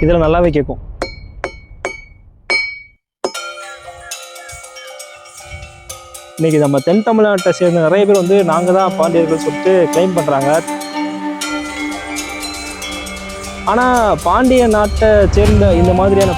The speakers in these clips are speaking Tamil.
இதில் நல்லாவே கேட்கும். இன்னைக்கு நம்ம தென் தமிழ்நாட்டை சேர்ந்த நிறைய பேர் வந்து நாங்கள் தான் பாண்டியர்கள் சொல்லிட்டு கிளைம் பண்ணுறாங்க. ஆனால் பாண்டிய நாட்டை சேர்ந்த இந்த மாதிரியான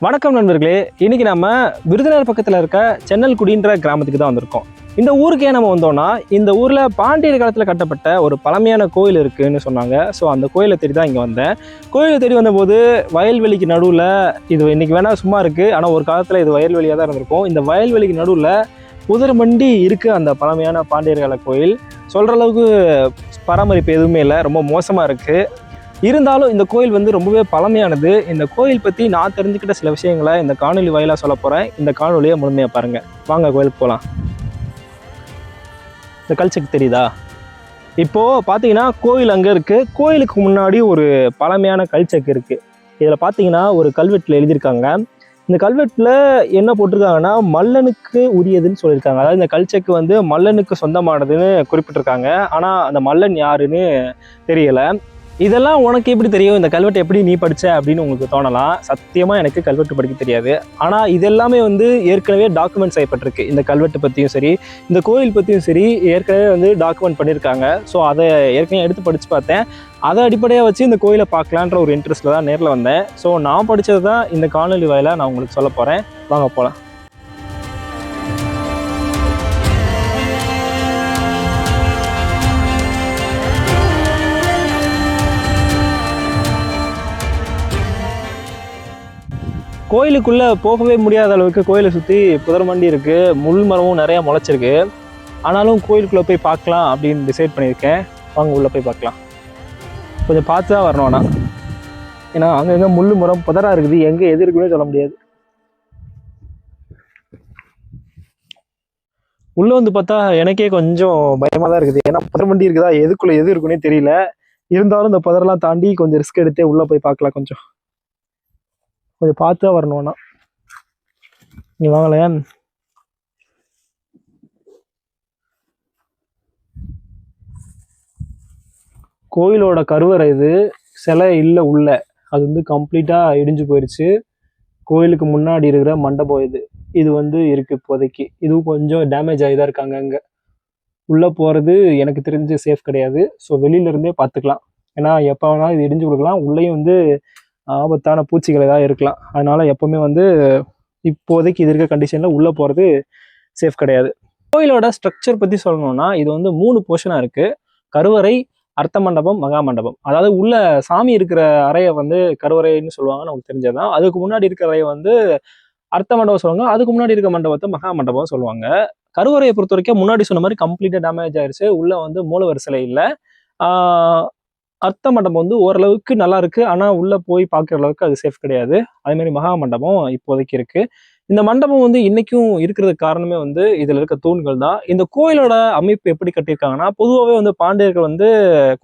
வணக்கம் நண்பர்களே, இன்னைக்கு நம்ம விருதுநகர் பக்கத்தில் இருக்க சென்னல்குடின்ற கிராமத்துக்கு தான் வந்திருக்கோம். இந்த ஊருக்கே நம்ம வந்தோம்னா இந்த ஊரில் பாண்டியர் காலத்தில் கட்டப்பட்ட ஒரு பழமையான கோயில் இருக்குன்னு சொன்னாங்க. ஸோ அந்த கோயிலை தேடி தான் இங்கே வந்தேன். கோயிலை தேடி வந்தபோது வயல்வெளிக்கு நடுவில் இது இன்னைக்கு வேணால் சும்மா இருக்குது, ஆனால் ஒரு காலத்தில் இது வயல்வெளியாக தான் இருந்திருக்கும். இந்த வயல்வெளிக்கு நடுவில் குதிரமண்டி இருக்குது அந்த பழமையான பாண்டியர் கால கோயில். சொல்கிற அளவுக்கு பராமரிப்பு எதுவுமே இல்லை, ரொம்ப மோசமாக இருக்குது. இருந்தாலும் இந்த கோயில் வந்து ரொம்பவே பழமையானது. இந்த கோயில் பற்றி நான் தெரிஞ்சுக்கிட்ட சில விஷயங்களை இந்த காணொலி வாயிலாக சொல்ல போகிறேன். இந்த காணொலியை முழுமையாக பாருங்கள். வாங்க கோயிலுக்கு போகலாம். இந்த கல்ச்சருக்கு தெரியுதா? இப்போது பார்த்தீங்கன்னா கோயில் அங்கே இருக்குது. கோயிலுக்கு முன்னாடி ஒரு பழமையான கல்ச்சக்கு இருக்குது. இதில் பார்த்தீங்கன்னா ஒரு கல்வெட்டில் எழுதியிருக்காங்க. இந்த கல்வெட்டில் என்ன போட்டிருக்காங்கன்னா மல்லனுக்கு உரியதுன்னு சொல்லியிருக்காங்க. அதாவது இந்த கல்ச்சக்கு வந்து மல்லனுக்கு சொந்தமானதுன்னு குறிப்பிட்டிருக்காங்க. ஆனால் அந்த மல்லன் யாருன்னு தெரியலை. இதெல்லாம் உனக்கு எப்படி தெரியும், இந்த கல்வெட்டு எப்படி நீ படித்த அப்படின்னு உங்களுக்கு தோணலாம். சத்தியமாக எனக்கு கல்வெட்டு படிக்க தெரியாது. ஆனால் இதெல்லாமே வந்து ஏற்கனவே டாக்குமெண்ட் செய்யப்பட்டிருக்கு. இந்த கல்வெட்டு பற்றியும் சரி, இந்த கோயில் பற்றியும் சரி ஏற்கனவே வந்து டாக்குமெண்ட் பண்ணியிருக்காங்க. ஸோ அதை ஏற்கனவே எடுத்து படித்து பார்த்தேன். அதை அடிப்படையாக வச்சு இந்த கோயிலை பார்க்கலான்ற ஒரு இன்ட்ரெஸ்ட்டில் தான் நேரில் வந்தேன். ஸோ நான் படித்தது தான் இந்த காணொலி வாயிலாக நான் உங்களுக்கு சொல்ல போகிறேன். வாங்க போகலாம். கோயிலுக்குள்ளே போகவே முடியாத அளவுக்கு கோயிலை சுற்றி புதர்மண்டி இருக்குது. முள் மரமும் நிறையா முளைச்சிருக்கு. ஆனாலும் கோயிலுக்குள்ளே போய் பார்க்கலாம் அப்படின்னு டிசைட் பண்ணியிருக்கேன். வாங்க உள்ளே போய் பார்க்கலாம். கொஞ்சம் பார்த்து தான் வரணும். ஆனால் ஏன்னா அங்கங்கே முள் மரம் புதராக இருக்குது, எங்கே எது இருக்குன்னே சொல்ல முடியாது. உள்ளே வந்து பார்த்தா எனக்கே கொஞ்சம் பயமாக தான் இருக்குது. ஏன்னா புதர்மண்டி இருக்குதா, எதுக்குள்ளே எது இருக்குன்னே தெரியல. இருந்தாலும் இந்த புதரெல்லாம் தாண்டி கொஞ்சம் ரிஸ்க் எடுத்தே உள்ளே போய் பார்க்கலாம். கொஞ்சம் பார்த்து தான் வரணும்னா நீ வாங்கலேன். கோயிலோட கருவறை இது. சிலை இல்லை உள்ள, அது வந்து கம்ப்ளீட்டாக இடிஞ்சு போயிடுச்சு. கோயிலுக்கு முன்னாடி இருக்கிற மண்டபம் இது வந்து இருக்கு இப்போதைக்கு. இதுவும் கொஞ்சம் டேமேஜ் ஆகி தான் இருக்காங்க. அங்கே உள்ளே போகிறது எனக்கு தெரிஞ்சு சேஃப் கிடையாது. ஸோ வெளியிலேருந்தே பார்த்துக்கலாம். ஏன்னா எப்போ வேணாலும் இது இடிஞ்சு கொடுக்கலாம். உள்ளேயும் வந்து ஆபத்தான பூச்சிகள் ஏதாவது இருக்கலாம். அதனால எப்பவுமே வந்து இப்போதைக்கு இது இருக்க கண்டிஷனில் உள்ளே போகிறது சேஃப் கிடையாது. கோயிலோட ஸ்ட்ரக்சர் பற்றி சொல்லணும்னா இது வந்து 3 போர்ஷனாக இருக்குது. கருவறை, அர்த்த மண்டபம், மகா மண்டபம். அதாவது உள்ள சாமி இருக்கிற அறையை வந்து கருவறைன்னு சொல்லுவாங்க, நமக்கு தெரிஞ்சதான். அதுக்கு முன்னாடி இருக்கிற அறையை வந்து அர்த்த மண்டபம் சொல்லுவாங்க. அதுக்கு முன்னாடி இருக்க மண்டபத்தை மகா மண்டபம் சொல்லுவாங்க. கருவறையை பொறுத்த வரைக்கும் முன்னாடி சொன்ன மாதிரி கம்ப்ளீட்டாக டேமேஜ் ஆயிடுச்சு. உள்ள வந்து மூலவர் சிலை இல்லை. அர்த்த மண்டபம் வந்து ஓரளவுக்கு நல்லா இருக்கு. ஆனால் உள்ள போய் பார்க்குற அளவுக்கு அது சேஃப் கிடையாது. அதே மாதிரி மகா மண்டபம் இப்போதைக்கு இருக்கு. இந்த மண்டபம் வந்து இன்னைக்கும் இருக்கிறதுக்கு காரணமே வந்து இதுல இருக்க தூண்கள் தான். இந்த கோயிலோட அமைப்பு எப்படி கட்டியிருக்காங்கன்னா, பொதுவாகவே வந்து பாண்டியர்கள் வந்து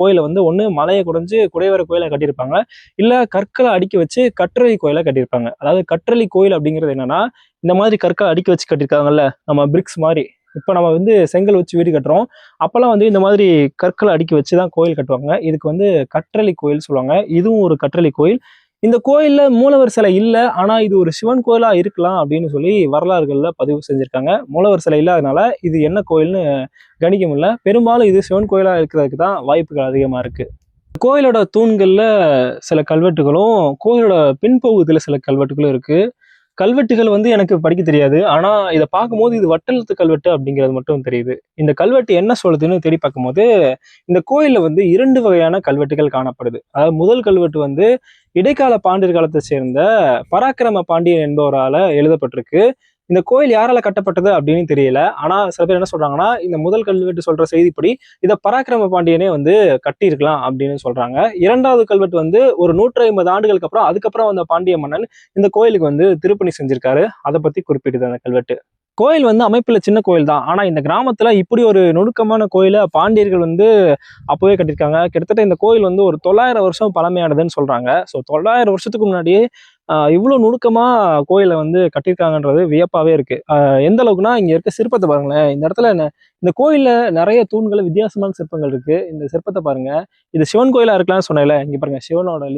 கோயிலை வந்து ஒன்று மலையை குடைஞ்சு குடைவரை கோயிலை கட்டியிருப்பாங்க, இல்லை கற்களை அடுக்கி வச்சு கற்றளி கோயிலை கட்டியிருப்பாங்க. அதாவது கற்றளி கோயில் அப்படிங்கிறது என்னன்னா, இந்த மாதிரி கற்களை அடுக்கி வச்சு கட்டியிருக்காங்கல்ல, நம்ம பிரிக்ஸ் மாதிரி. இப்போ நம்ம வந்து செங்கல் வச்சு வீடு கட்டுறோம். அப்போல்லாம் வந்து இந்த மாதிரி கற்களை அடுக்கி வச்சு தான் கோயில் கட்டுவாங்க. இதுக்கு வந்து கற்றளி கோயில் சொல்லுவாங்க. இதுவும் ஒரு கற்றளி கோயில். இந்த கோயிலில் மூலவர் சிலை இல்லை, ஆனால் இது ஒரு சிவன் கோயிலாக இருக்கலாம் அப்படின்னு சொல்லி வரலாறுகளில் பதிவு செஞ்சுருக்காங்க. மூலவர் சிலை இல்லாதனால இது என்ன கோயில்னு கணிக்க முடியல. பெரும்பாலும் இது சிவன் கோயிலாக இருக்கிறதுக்கு தான் வாய்ப்புகள் அதிகமாக இருக்குது. கோயிலோட தூண்களில் சில கல்வெட்டுகளும் கோயிலோட பின்பகுதியில் சில கல்வெட்டுகளும் இருக்குது. கல்வெட்டுகள் வந்து எனக்கு படிக்க தெரியாது. ஆனால் இதை பார்க்கும்போது இது வட்டெழுத்து கல்வெட்டு அப்படிங்கிறது மட்டும் தெரியுது. இந்த கல்வெட்டு என்ன சொல்லுதுன்னு தேடி பார்க்கும்போது இந்த கோயிலில் வந்து 2 வகையான கல்வெட்டுகள் காணப்படுது. அதாவது முதல் கல்வெட்டு வந்து இடைக்கால பாண்டியர் காலத்தை சேர்ந்த பராக்கிரம பாண்டியன் என்பவரால் எழுதப்பட்டிருக்கு. இந்த கோயில் யாரால கட்டப்பட்டது அப்படின்னு தெரியல. ஆனா சில பேர் என்ன சொல்றாங்கன்னா, இந்த முதல் கல்வெட்டு சொல்ற செய்திப்படி இதை பராக்கிரம பாண்டியனே வந்து கட்டியிருக்கலாம் அப்படின்னு சொல்றாங்க. 2வது கல்வெட்டு வந்து ஒரு 150 ஆண்டுகளுக்கு அப்புறம் அதுக்கப்புறம் வந்த பாண்டிய மன்னன் இந்த கோயிலுக்கு வந்து திருப்பணி செஞ்சிருக்காரு. அதை பத்தி குறிப்பிடுது அந்த கல்வெட்டு. கோயில் வந்து அமைப்புல சின்ன கோயில் தான். ஆனா இந்த கிராமத்துல இப்படி ஒரு நுணுக்கமான கோயிலை பாண்டியர்கள் வந்து அப்பவே கட்டியிருக்காங்க. கிட்டத்தட்ட இந்த கோயில் வந்து ஒரு 900 வருஷம் பழமையானதுன்னு சொல்றாங்க. ஸோ 900 வருஷத்துக்கு முன்னாடியே இவ்வளோ நுணுக்கமாக கோயிலை வந்து கட்டியிருக்காங்கன்றது வியப்பாகவே இருக்குது. எந்த அளவுக்குனா இங்கே இருக்க சிற்பத்தை பாருங்களேன். இந்த இடத்துல இந்த கோயிலில் நிறைய தூண்கள் வித்தியாசமான சிற்பங்கள் இருக்குது. இந்த சிற்பத்தை பாருங்க. இது சிவன் கோயிலாக இருக்கலாம்னு சொன்னேன்ல, இங்கே பாருங்க சிவனோட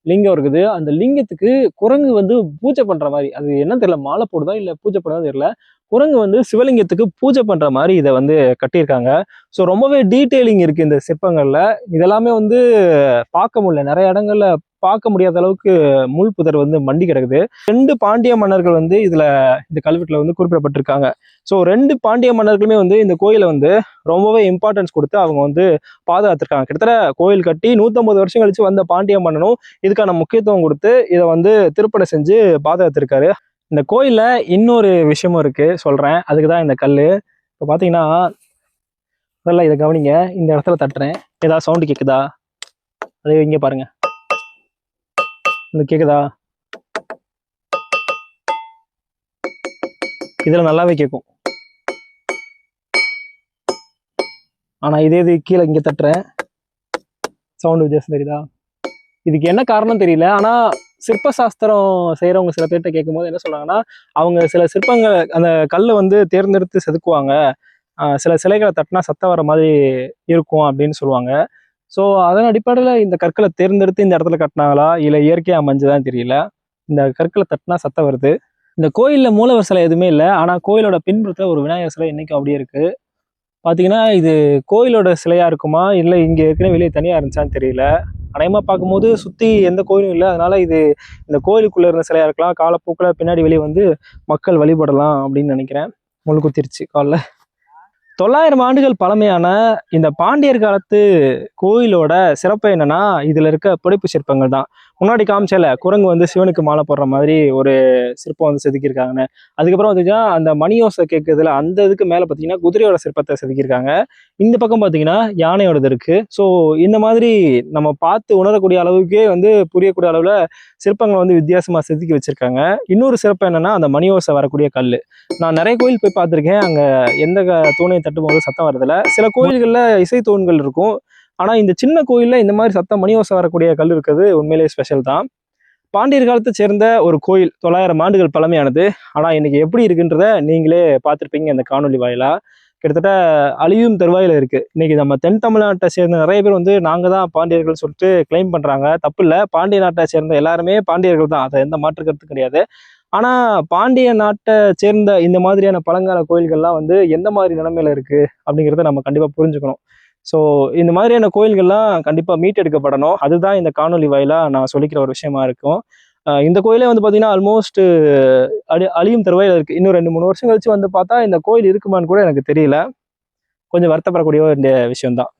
லிங்கம் இருக்குது. அந்த லிங்கத்துக்கு குரங்கு வந்து பூஜை பண்ற மாதிரி, அது என்ன தெரியல, மாலை போடுதா இல்லை பூஜை பண்ணதா தெரியல, குரங்கு வந்து சிவலிங்கத்துக்கு பூஜை பண்ற மாதிரி இதை வந்து கட்டியிருக்காங்க. ஸோ ரொம்பவே டீட்டெயிலிங் இருக்கு இந்த சிற்பங்கள்ல. இதெல்லாமே வந்து பார்க்க முடியல, நிறைய இடங்கள்ல பார்க்க முடியாத அளவுக்கு முள் புதர் வந்து மண்டி கிடக்குது. 2 பாண்டிய மன்னர்கள் வந்து இந்த கல்வெட்டுல வந்து குறிப்பிடப்பட்டிருக்காங்க. ஸோ 2 பாண்டிய மன்னர்களுமே வந்து இந்த கோயிலை வந்து ரொம்பவே இம்பார்ட்டன்ஸ் கொடுத்து அவங்க வந்து பாதுகாத்திருக்காங்க. கிட்டத்தட்ட கோயில் கட்டி 150 வருஷம் கழிச்சு வந்த பாண்டிய மன்னனும் இதுக்கான முக்கியத்துவம் கொடுத்து இதை வந்து திருப்படை செஞ்சு பாதுகாத்திருக்காரு. இந்த கோயில்ல இன்னொரு விஷயமும் இருக்கு, சொல்றேன். அதுக்குதான் இந்த கல். இப்போ பாத்தீங்கன்னா முதல்ல இதை கவனிங்க. இந்த இடத்துல தட்டுறேன், ஏதாவது சவுண்டு கேக்குதா? அதே இங்க பாருங்க, கேக்குதா? இதுல நல்லாவே கேட்கும். ஆனா இது கீழே இங்க தட்டுறேன், சவுண்ட் வித்தியாசம் தெரியுதா? இதுக்கு என்ன காரணம் தெரியல. ஆனா சிற்ப சாஸ்திரம் செய்யறவங்க சில பேர்கிட்ட கேட்கும் போது என்ன சொல்றாங்கன்னா, அவங்க சில சிற்பங்கள் அந்த கல்லை வந்து தேர்ந்தெடுத்து செதுக்குவாங்க. சில சிலைகளை தட்டினா சத்தம் வர மாதிரி இருக்கும் அப்படின்னு சொல்லுவாங்க. ஸோ அதன் அடிப்படையில் இந்த கற்களை தேர்ந்தெடுத்து இந்த இடத்துல கட்டினாங்களா இல்லை இயற்கையாக அமைஞ்சுதான் தெரியல. இந்த கற்களை தட்டினா சத்தம் வருது. இந்த கோயிலில் மூலவர் சிலை எதுவுமே இல்லை. ஆனால் கோயிலோட பின்புறத்தில் ஒரு விநாயகர் சிலை இன்னைக்கும் அப்படியே இருக்கு. பார்த்தீங்கன்னா இது கோயிலோட சிலையா இருக்குமா இல்லை இங்கே ஏற்கனவே வெளியே தனியாக இருந்துச்சான்னு தெரியல. அநேகமாக பார்க்கும்போது சுற்றி எந்த கோயிலும் இல்லை, அதனால இது இந்த கோயிலுக்குள்ளே இருந்த சிலையா இருக்கலாம். காலப்போக்கில் பின்னாடி வெளியே வந்து மக்கள் வழிபடலாம் அப்படின்னு நினைக்கிறேன். முள் குத்திருச்சு காலில். 900 ஆண்டுகள் பழமையான இந்த பாண்டியர் காலத்து கோயிலோட சிறப்பு என்னன்னா, இதுல இருக்க புடைப்பு சிற்பங்கள் தான். முன்னாடி காமிச்சல குரங்கு வந்து சிவனுக்கு மாலை போடுற மாதிரி ஒரு சிற்பம் வந்து செதுக்கியிருக்காங்கன்னு. அதுக்கப்புறம் வந்துச்சுன்னா அந்த மணியோசை கேட்கறதுல அந்த இதுக்கு மேல பாத்தீங்கன்னா குதிரையோட சிற்பத்தை செதுக்கியிருக்காங்க. இந்த பக்கம் பாத்தீங்கன்னா யானையோடது இருக்கு. ஸோ இந்த மாதிரி நம்ம பார்த்து உணரக்கூடிய அளவுக்கே வந்து புரியக்கூடிய அளவுல சிற்பங்கள் வந்து வித்தியாசமா செதுக்கி வச்சிருக்காங்க. இன்னொரு சிறப்பு என்னன்னா அந்த மணியோசை வரக்கூடிய கல். நான் நிறைய கோயில் போய் பார்த்துருக்கேன், அங்க எந்த தூணையை தட்டும் போது சத்தம் வரதில்ல. சில கோயில்கள்ல இசை தூண்கள் இருக்கும். ஆனா இந்த சின்ன கோயில்ல இந்த மாதிரி சத்தம் மணியோசை வரக்கூடிய கல் இருக்கிறது உண்மையிலேயே ஸ்பெஷல் தான். பாண்டியர் காலத்தை சேர்ந்த ஒரு கோயில் 900 ஆண்டுகள் பழமையானது. ஆனா இன்னைக்கு எப்படி இருக்குன்றத நீங்களே பார்த்துருப்பீங்க இந்த காணொலி வாயிலா. கிட்டத்தட்ட அழியும் தருவாயில இருக்கு. இன்னைக்கு நம்ம தென் தமிழ்நாட்டை சேர்ந்த நிறைய பேர் வந்து நாங்க தான் பாண்டியர்கள் சொல்லிட்டு கிளைம் பண்றாங்க. தப்பு இல்லை, பாண்டிய நாட்டை சேர்ந்த எல்லாருமே பாண்டியர்கள் தான், அதை எந்த மாற்று கருத்து கிடையாது. ஆனா பாண்டிய நாட்டை சேர்ந்த இந்த மாதிரியான பழங்கால கோயில்கள்லாம் வந்து எந்த மாதிரி நிலைமையில இருக்கு அப்படிங்கிறத நம்ம கண்டிப்பா புரிஞ்சுக்கணும். ஸோ இந்த மாதிரியான கோயில்கள்லாம் கண்டிப்பா மீட்டெடுக்கப்படணும். அதுதான் இந்த காணொலி வாயிலா நான் சொல்லிக்கிற ஒரு விஷயமா இருக்கும். இந்த கோயிலே வந்து பாத்தீங்கன்னா ஆல்மோஸ்ட் அழியும் தருவாயில இருக்கு. இன்னும் 2-3 வருஷம் கழிச்சு வந்து பார்த்தா இந்த கோயில் இருக்குமான்னு கூட எனக்கு தெரியல. கொஞ்சம் வருத்தப்படக்கூடிய ஒரு விஷயம் தான்.